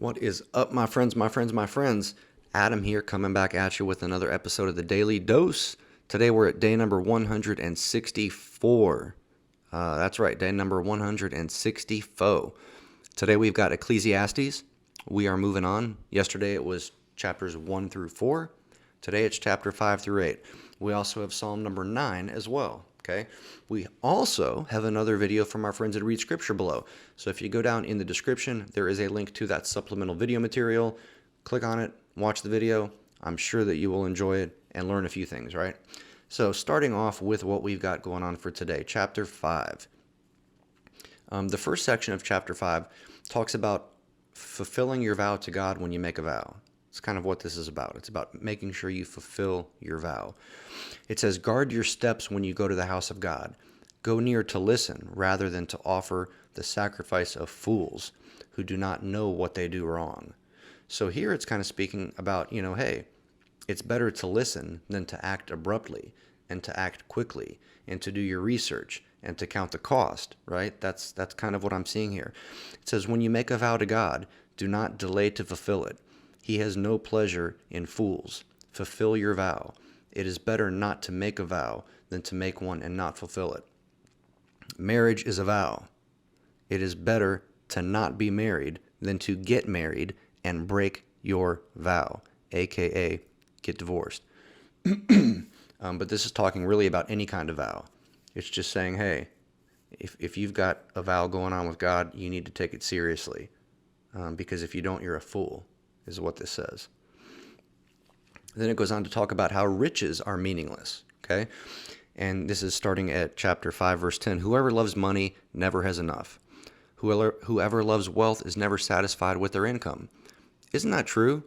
What is up, my friends, my friends, my friends? Adam here, coming back at you with another episode of the Daily Dose. Today we're at day number 164. That's right, day number 164. Today we've got Ecclesiastes. We are moving on. Yesterday it was chapters 1 through 4. Today it's chapter 5 through 8. We also have Psalm number 9 as well. Okay. We also have another video from our friends at Read Scripture below. So if you go down in the description, there is a link to that supplemental video material. Click on it, watch the video. I'm sure that you will enjoy it and learn a few things, right? So starting off with what we've got going on for today, chapter 5. The first section of chapter 5 talks about fulfilling your vow to God when you make a vow. It's kind of what this is about. It's about making sure you fulfill your vow. It says, guard your steps when you go to the house of God. Go near to listen rather than to offer the sacrifice of fools who do not know what they do wrong. So here it's kind of speaking about, hey, it's better to listen than to act abruptly and to act quickly and to do your research and to count the cost, right? That's kind of what I'm seeing here. It says, when you make a vow to God, do not delay to fulfill it. He has no pleasure in fools. Fulfill your vow. It is better not to make a vow than to make one and not fulfill it. Marriage is a vow. It is better to not be married than to get married and break your vow, aka get divorced. But this is talking really about any kind of vow. It's just saying, hey, if you've got a vow going on with God, you need to take it seriously. Because if you don't, you're a fool, is what this says. Then it goes on to talk about how riches are meaningless, okay? And this is starting at chapter 5, verse 10. Whoever loves money never has enough. Whoever loves wealth is never satisfied with their income. Isn't that true?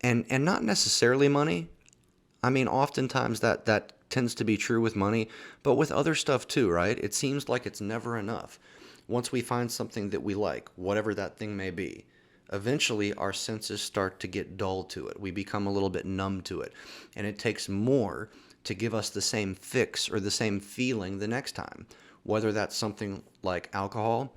And not necessarily money. I mean, oftentimes that tends to be true with money, but with other stuff too, right? It seems like it's never enough. Once we find something that we like, whatever that thing may be, eventually our senses start to get dull to it. We become a little bit numb to it. And it takes more to give us the same fix or the same feeling the next time. Whether that's something like alcohol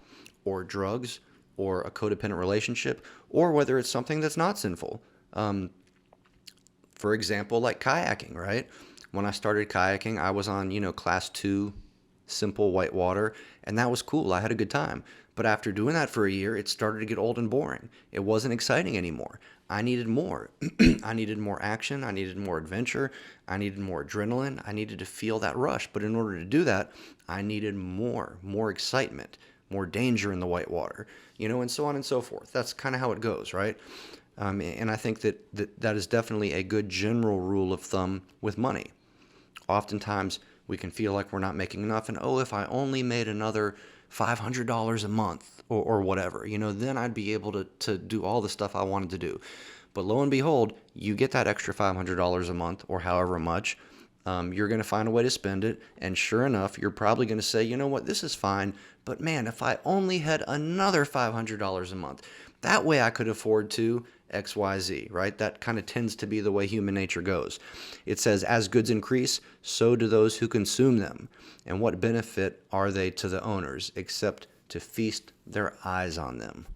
or drugs or a codependent relationship, or whether it's something that's not sinful. For example, like kayaking, right? When I started kayaking, I was on, class 2 simple whitewater, and that was cool. I had a good time. But after doing that for a year, it started to get old and boring. It wasn't exciting anymore. I needed more. I needed more action. I needed more adventure. I needed more adrenaline. I needed to feel that rush. But in order to do that, I needed more excitement, more danger in the whitewater, and so on and so forth. That's kind of how it goes, right? And I think that is definitely a good general rule of thumb with money. Oftentimes, we can feel like we're not making enough, and if I only made another $500 a month or whatever, then I'd be able to do all the stuff I wanted to do. But lo and behold, you get that extra $500 a month or however much, you're going to find a way to spend it, and sure enough, you're probably going to say, you know what, this is fine, but man, if I only had another $500 a month, that way I could afford to XYZ, right? That kind of tends to be the way human nature goes. It says, as goods increase, so do those who consume them. And what benefit are they to the owners, except to feast their eyes on them?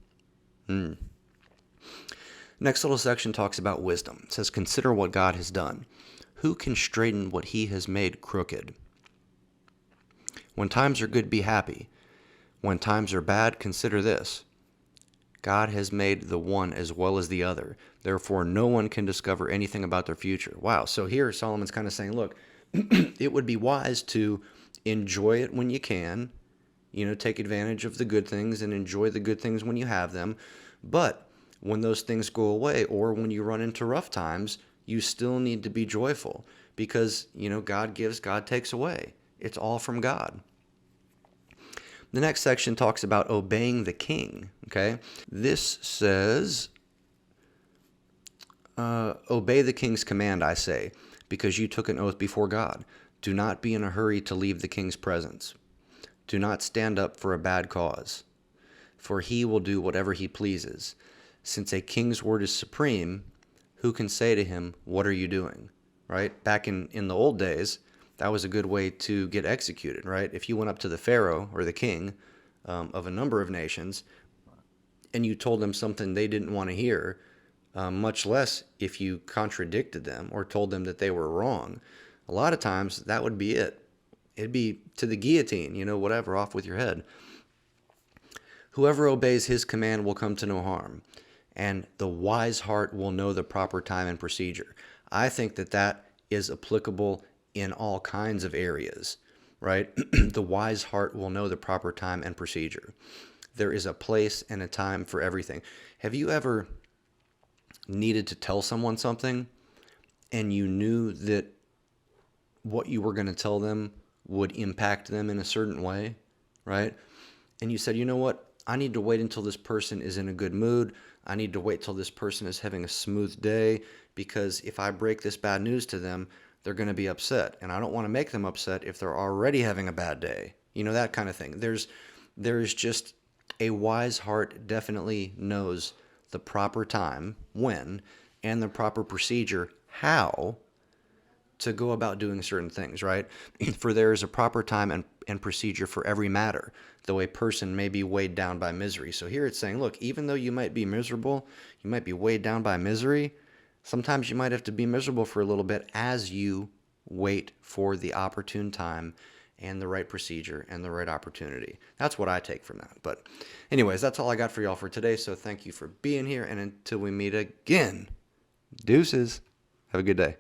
Next little section talks about wisdom. It says, consider what God has done. Who can straighten what he has made crooked? When times are good, be happy. When times are bad, consider this. God has made the one as well as the other. Therefore, no one can discover anything about their future. Wow. So here Solomon's kind of saying, look, it would be wise to enjoy it when you can, take advantage of the good things and enjoy the good things when you have them. But when those things go away or when you run into rough times, you still need to be joyful because, God gives, God takes away. It's all from God. The next section talks about obeying the king, okay? This says, obey the king's command, I say, because you took an oath before God. Do not be in a hurry to leave the king's presence. Do not stand up for a bad cause, for he will do whatever he pleases. Since a king's word is supreme, who can say to him, what are you doing? Right? Back in the old days, that was a good way to get executed, right? If you went up to the pharaoh or the king of a number of nations and you told them something they didn't want to hear, much less if you contradicted them or told them that they were wrong. A lot of times that would be it. It'd be to the guillotine, whatever, off with your head. Whoever obeys his command will come to no harm, and the wise heart will know the proper time and procedure. I think that is applicable in all kinds of areas, right? The wise heart will know the proper time and procedure. There is a place and a time for everything. Have you ever needed to tell someone something and you knew that what you were going to tell them would impact them in a certain way, right? And you said, you know what? I need to wait until this person is in a good mood. I need to wait till this person is having a smooth day, because if I break this bad news to them, they're going to be upset. And I don't want to make them upset if they're already having a bad day. That kind of thing. There's just a wise heart definitely knows the proper time, when, and the proper procedure, how to go about doing certain things, right? For there is a proper time and procedure for every matter, though a person may be weighed down by misery. So here it's saying, look, even though you might be miserable, you might be weighed down by misery, sometimes you might have to be miserable for a little bit as you wait for the opportune time and the right procedure and the right opportunity. That's what I take from that. But anyways, that's all I got for y'all for today. So thank you for being here. And until we meet again, deuces. Have a good day.